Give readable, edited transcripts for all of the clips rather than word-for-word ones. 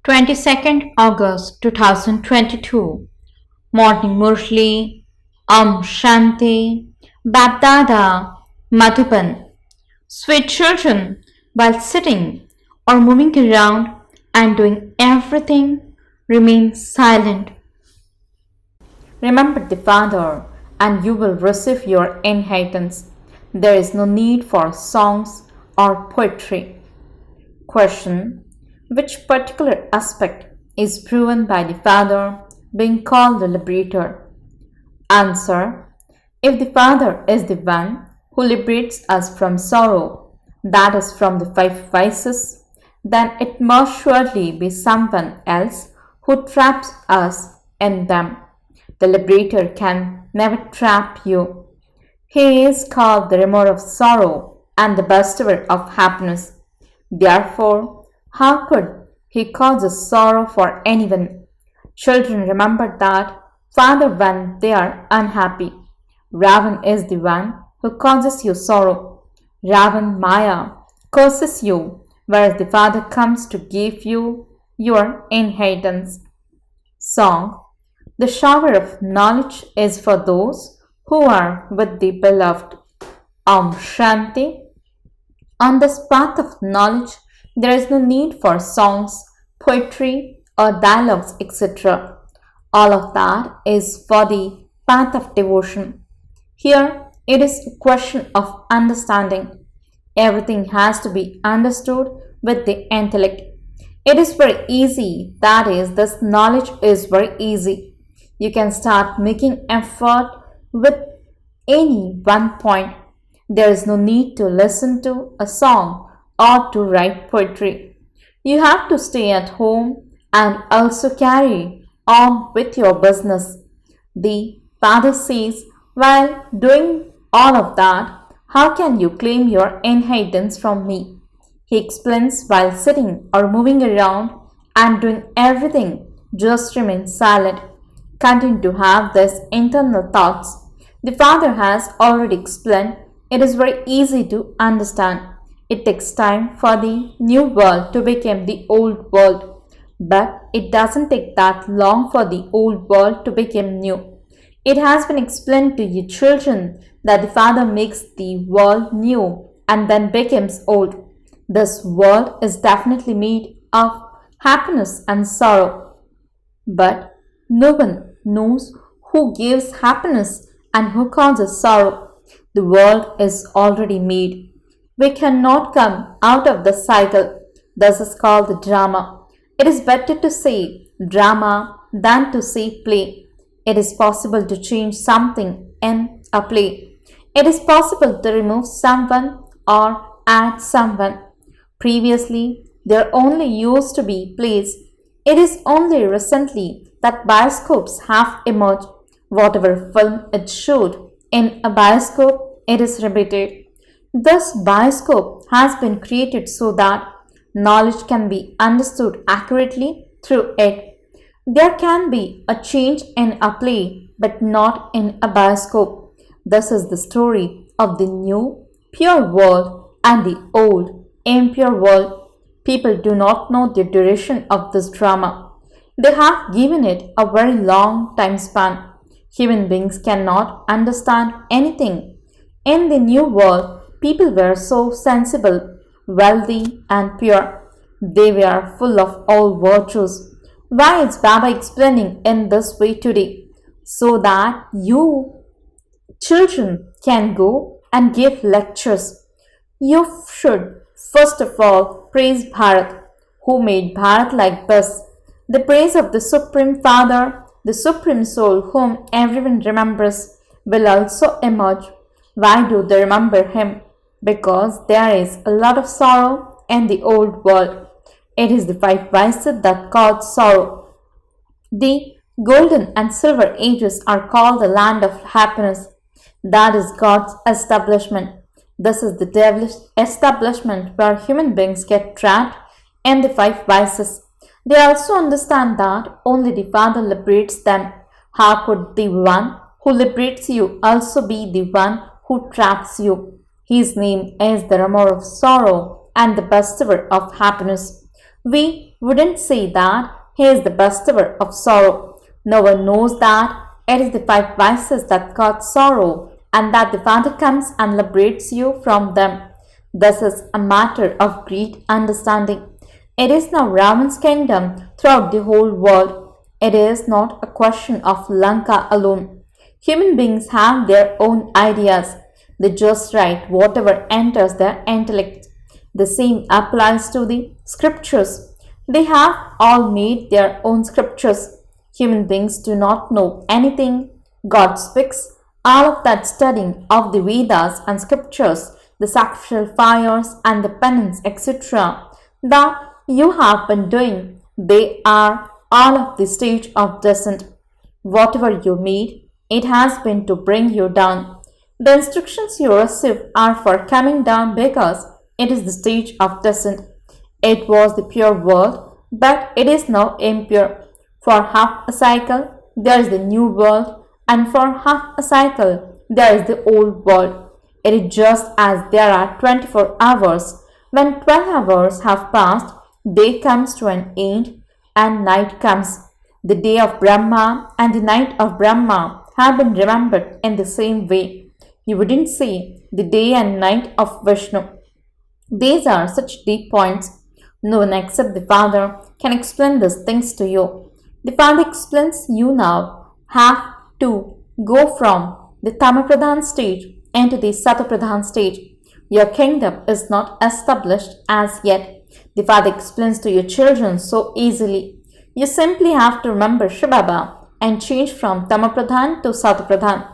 22nd August 2022. Morning Murli, Shanti, BapDada, Madhuban. Sweet children, while sitting or moving around and doing everything, remain silent. Remember the Father, and you will receive your inheritance. There is no need for songs or poetry. Question: which particular aspect is proven by the Father being called the liberator? Answer: if the Father is the one who liberates us from sorrow, that is from the five vices, then it must surely be someone else who traps us in them. The liberator can never trap you. He is called the remover of sorrow and the bestower of happiness. Therefore, how could he cause a sorrow for anyone? Children, remember that Father when they are unhappy. Ravan is the one who causes you sorrow. Ravan Maya curses you, whereas the Father comes to give you your inheritance. Song: the shower of knowledge is for those who are with the beloved. Shanti. On this path of knowledge, there is no need for songs, poetry, or dialogues, etc. All of that is for the path of devotion. Here, it is a question of understanding. Everything has to be understood with the intellect. It is very easy, that is, this knowledge is very easy. You can start making effort with any one point. There is no need to listen to a song or to write poetry. You have to stay at home and also carry on with your business. The Father says, while doing all of that, how can you claim your inheritance from me? He explains, while sitting or moving around and doing everything, just remain silent. Continue to have these internal thoughts. The Father has already explained. It is very easy to understand. It takes time for the new world to become the old world, but it doesn't take that long for the old world to become new. It has been explained to you children that the Father makes the world new and then becomes old. This world is definitely made of happiness and sorrow, but no one knows who gives happiness and who causes sorrow. The world is already made. We cannot come out of the cycle. This is called the drama. It is better to say drama than to say play. It is possible to change something in a play. It is possible to remove someone or add someone. Previously, there only used to be plays. It is only recently that bioscopes have emerged. Whatever film it showed in a bioscope, it is repeated. This bioscope has been created so that knowledge can be understood accurately through it. There can be a change in a play, but not in a bioscope. This is the story of the new, pure world and the old, impure world. People do not know the duration of this drama. They have given it a very long time span. Human beings cannot understand anything. In the new world, people were so sensible, wealthy, and pure. They were full of all virtues. Why is Baba explaining in this way today? So that you children can go and give lectures. You should first of all praise Bharat, who made Bharat like this. The praise of the Supreme Father, the Supreme Soul whom everyone remembers, will also emerge. Why do they remember him? Because there is a lot of sorrow in the old world. It is the five vices that cause sorrow. The golden and silver ages are called the land of happiness. That is God's establishment. This is the devil's establishment where human beings get trapped in the five vices. They also understand that only the Father liberates them. How could the one who liberates you also be the one who traps you? His name is the remover of sorrow and the bestower of happiness. We wouldn't say that he is the bestower of sorrow. No one knows that it is the five vices that cause sorrow and that the Father comes and liberates you from them. This is a matter of great understanding. It is now Ravan's kingdom throughout the whole world. It is not a question of Lanka alone. Human beings have their own ideas. They just write whatever enters their intellect. The same applies to the scriptures. They have all made their own scriptures. Human beings do not know anything. God speaks. All of that studying of the Vedas and scriptures, the sacrificial fires and the penance, etc., that you have been doing, they are all of the stage of descent. Whatever you made, it has been to bring you down. The instructions you receive are for coming down because it is the stage of descent. It was the pure world, but it is now impure. For half a cycle, there is the new world, and for half a cycle, there is the old world. It is just as there are 24 hours. When 12 hours have passed, day comes to an end, and night comes. The day of Brahma and the night of Brahma have been remembered in the same way. You wouldn't say the day and night of Vishnu. These are such deep points. No one except the Father can explain these things to you. The Father explains you now have to go from the Tamapradhan stage into the Satapradhan stage. Your kingdom is not established as yet. The Father explains to your children so easily. You simply have to remember shivbaba and change from Tamapradhan to Satapradhan.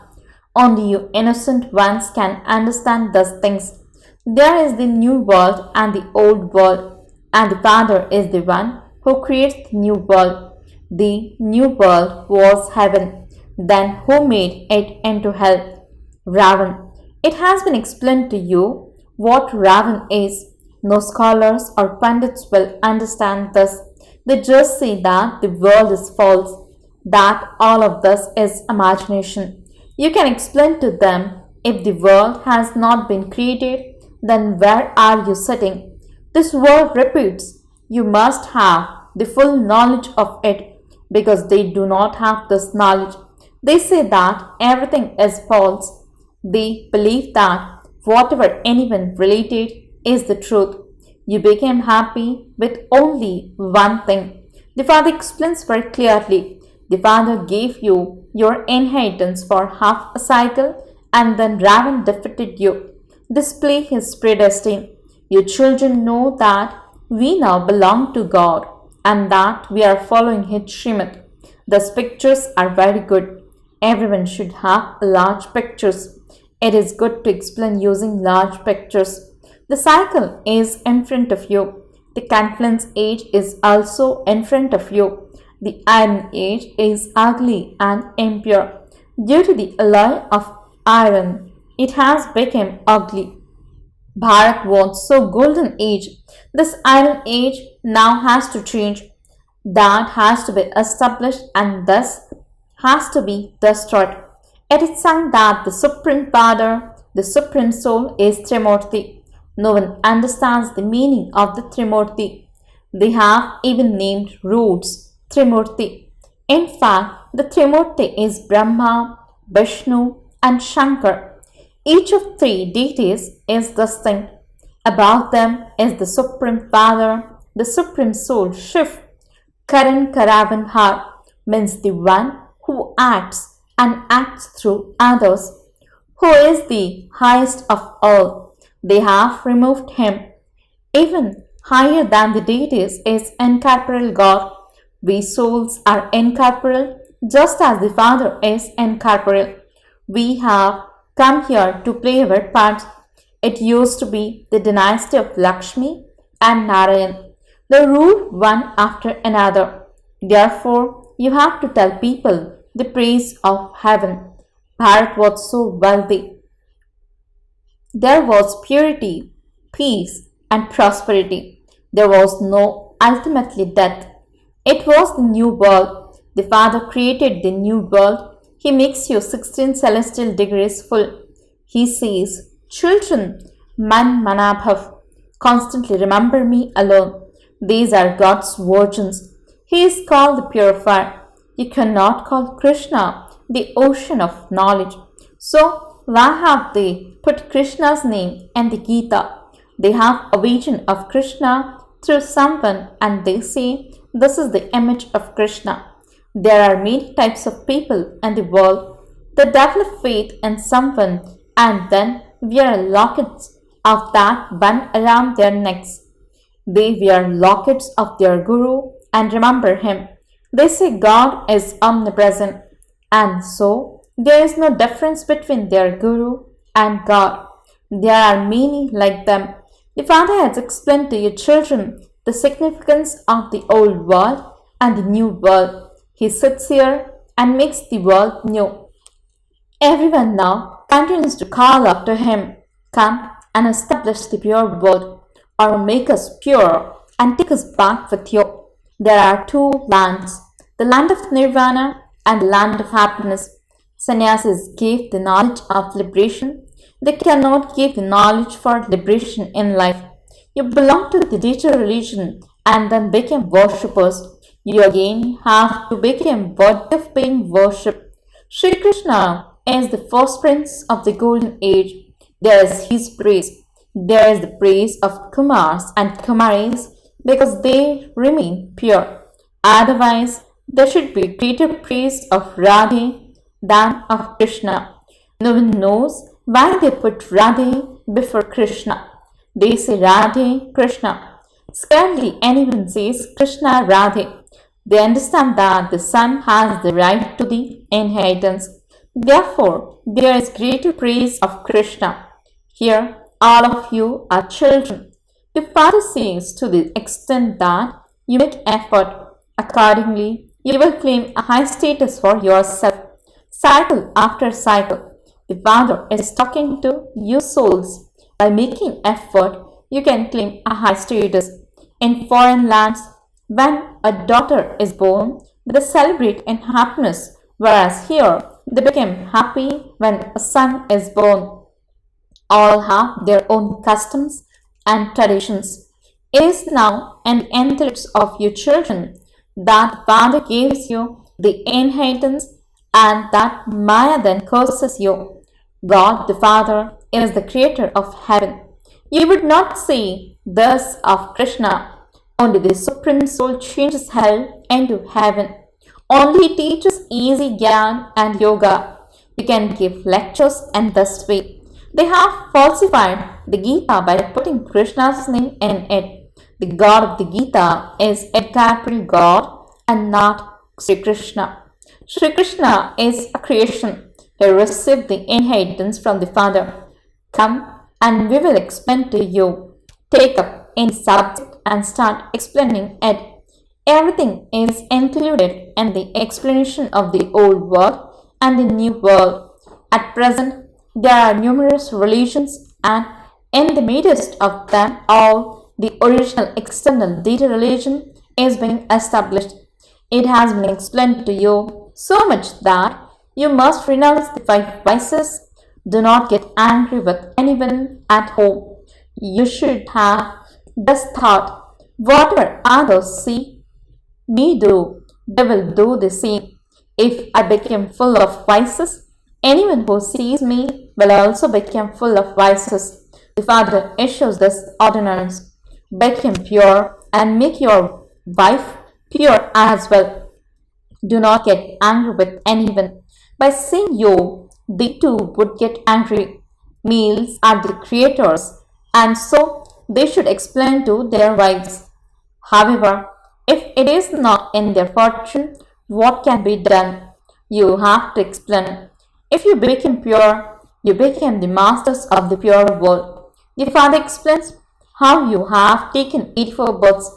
Only you innocent ones can understand these things. There is the new world and the old world, and the Father is the one who creates the new world. The new world was heaven. Then who made it into hell? Ravan. It has been explained to you what Ravan is. No scholars or pundits will understand this. They just say that the world is false, that all of this is imagination. You can explain to them, if the world has not been created, then where are you sitting? This world repeats. You must have the full knowledge of it, because they do not have this knowledge. They say that everything is false. They believe that whatever anyone related is the truth. You became happy with only one thing. The Father explains very clearly. The Father gave you your inheritance for half a cycle, and then Ravan defeated you. Display his predestined. Your children know that we now belong to God and that we are following his Srimad. These pictures are very good. Everyone should have large pictures. It is good to explain using large pictures. The cycle is in front of you. The confluence age is also in front of you. The iron age is ugly and impure. Due to the alloy of iron, it has become ugly. Bharat was so golden age. This iron age now has to change. That has to be established and thus has to be destroyed. It is sung that the Supreme Father, the Supreme Soul is Trimurti. No one understands the meaning of the Trimurti. They have even named roads Trimurti. In fact, the Trimurti is Brahma, Vishnu and Shankar. Each of three deities is distinct. Above them is the Supreme Father, the Supreme Soul, Shiv. Karan Karavan Har means the one who acts and acts through others, who is the highest of all. They have removed him. Even higher than the deities is incorporeal God. We souls are incorporeal just as the Father is incorporeal. We have come here to play our parts. It used to be the dynasty of Lakshmi and Narayan. They ruled one after another. Therefore, you have to tell people the praise of heaven. Bharat was so wealthy. There was purity, peace, and prosperity. There was no ultimately death. It was the new world. The Father created the new world. He makes you 16 celestial degrees full. He says, children, man manabhav, constantly remember me alone. These are God's virgins. He is called the purifier. You cannot call Krishna the ocean of knowledge. So, why have they put Krishna's name in the Gita? They have a vision of Krishna through someone and they say this is the image of Krishna. There are many types of people in the world. They develop faith in someone and then wear lockets of that band around their necks. They wear lockets of their guru and remember him. They say God is omnipresent and so there is no difference between their guru and God. There are many like them. The Father has explained to your children the significance of the old world and the new world. He sits here and makes the world new. Everyone now continues to call after him, come and establish the pure world, or make us pure and take us back with you. There are two lands, the land of nirvana and the land of happiness. Sannyasis gave the knowledge of liberation. They cannot give the knowledge for liberation in life. You belong to the teacher religion and then become worshippers. You again have to become worthy of being worshipped. Sri Krishna is the first prince of the golden age. There is his praise. There is the praise of Kumars and Kumaris because they remain pure. Otherwise, there should be greater praise of Radhe than of Krishna. No one knows why they put Radhe before Krishna. They say Radhe Krishna. Scarcely anyone says Krishna Radhe. They understand that the son has the right to the inheritance. Therefore, there is greater praise of Krishna. Here, all of you are children. The Father says to the extent that you make effort, accordingly, you will claim a high status for yourself. Cycle after cycle, the Father is talking to you souls. By making effort, you can claim a high status. In foreign lands, when a daughter is born, they celebrate in happiness, whereas here, they become happy when a son is born. All have their own customs and traditions. It is now in the intellects of your children that Father gives you the inheritance and that Maya then curses you. God the Father is the creator of heaven. You would not say this of Krishna. Only the Supreme Soul changes hell into heaven. Only he teaches easy Gyan and Yoga. You can give lectures in this way. They have falsified the Gita by putting Krishna's name in it. The God of the Gita is a capital God and not Sri Krishna. Sri Krishna is a creation. He received the inheritance from the Father. Come and we will explain to you. Take up any subject and start explaining it. Everything is included in the explanation of the old world and the new world. At present, there are numerous religions and in the midst of them all, the original external data religion is being established. It has been explained to you so much that you must renounce the five vices. Do not get angry with anyone at home. You should have this thought, whatever others see me do, they will do the same. If I become full of vices, anyone who sees me will also become full of vices. The Father issues this ordinance. Become pure and make your wife pure as well. Do not get angry with anyone. By saying you, they too would get angry. Males are the creators, and so they should explain to their wives. However, if it is not in their fortune, what can be done? You have to explain. If you become pure, you become the masters of the pure world. The Father explains how you have taken 84 births.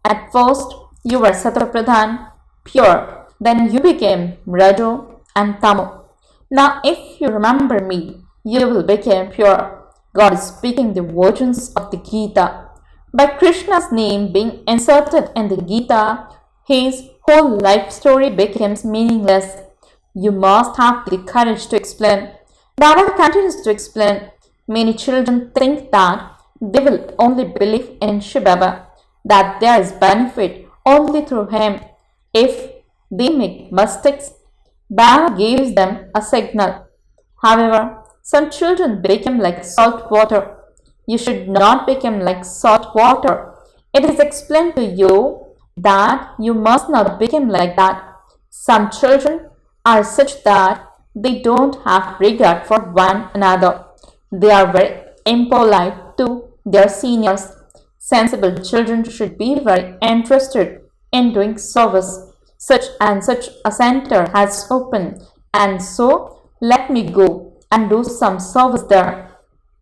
At first, you were Satapradhan, pure. Then you became Raju and Tamu. Now, if you remember me, you will become pure. God is speaking the virgins of the Gita. By Krishna's name being inserted in the Gita, his whole life story becomes meaningless. You must have the courage to explain. Baba continues to explain. Many children think that they will only believe in shivbaba. that there is benefit only through him. If they make mistakes, Baba gives them a signal. However, some children become like salt water. You should not become like salt water. It is explained to you that you must not become like that. Some children are such that they don't have regard for one another. They are very impolite to their seniors. Sensible children should be very interested in doing service. Such and such a center has opened, and so let me go and do some service there.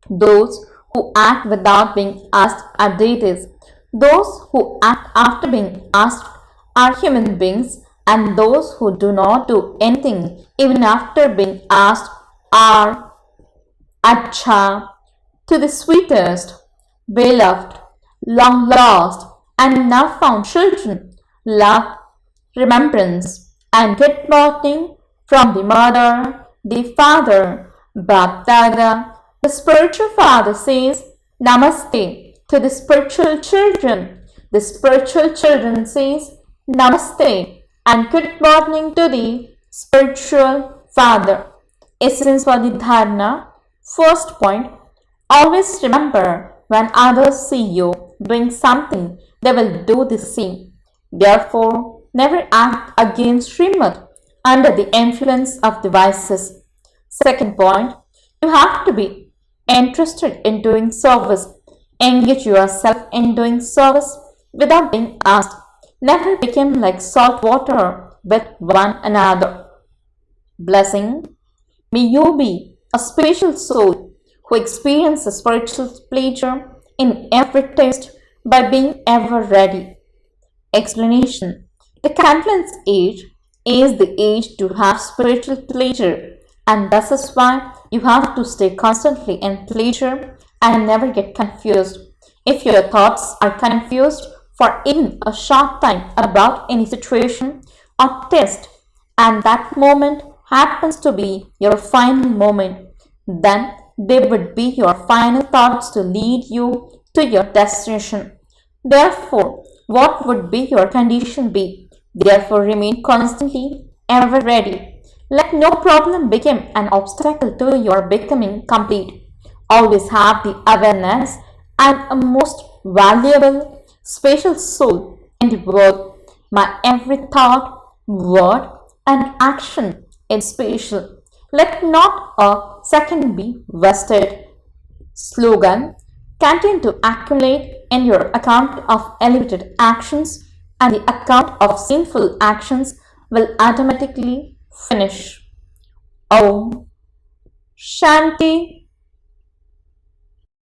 Those who act without being asked are deities. Those who act after being asked are human beings, and those who do not do anything even after being asked are Acha. To the sweetest, beloved, long lost, and now found children, love, remembrance, and good morning from the mother, the father, BapDada. The spiritual father says Namaste to the spiritual children. The spiritual children says Namaste and good morning to the spiritual father. Essence for the dharana. First point, always remember when others see you doing something, they will do the same. Therefore, never act against Srimad under the influence of the vices. Second point, you have to be interested in doing service. Engage yourself in doing service without being asked. Never become like salt water with one another. Blessing. May you be a spiritual soul who experiences spiritual pleasure in every taste by being ever ready. Explanation. The Conference age is the age to have spiritual pleasure, and this is why you have to stay constantly in pleasure and never get confused. If your thoughts are confused for even a short time about any situation or test, and that moment happens to be your final moment, then they would be your final thoughts to lead you to your destination. Therefore, what would be your condition be? Therefore, remain constantly ever ready. Let no problem become an obstacle to your becoming complete. Always have the awareness and a most valuable, special soul in the world. My every thought, word, and action is special. Let not a second be wasted. Slogan. Continue to accumulate in your account of elevated actions, and the account of sinful actions will automatically finish. Om Shanti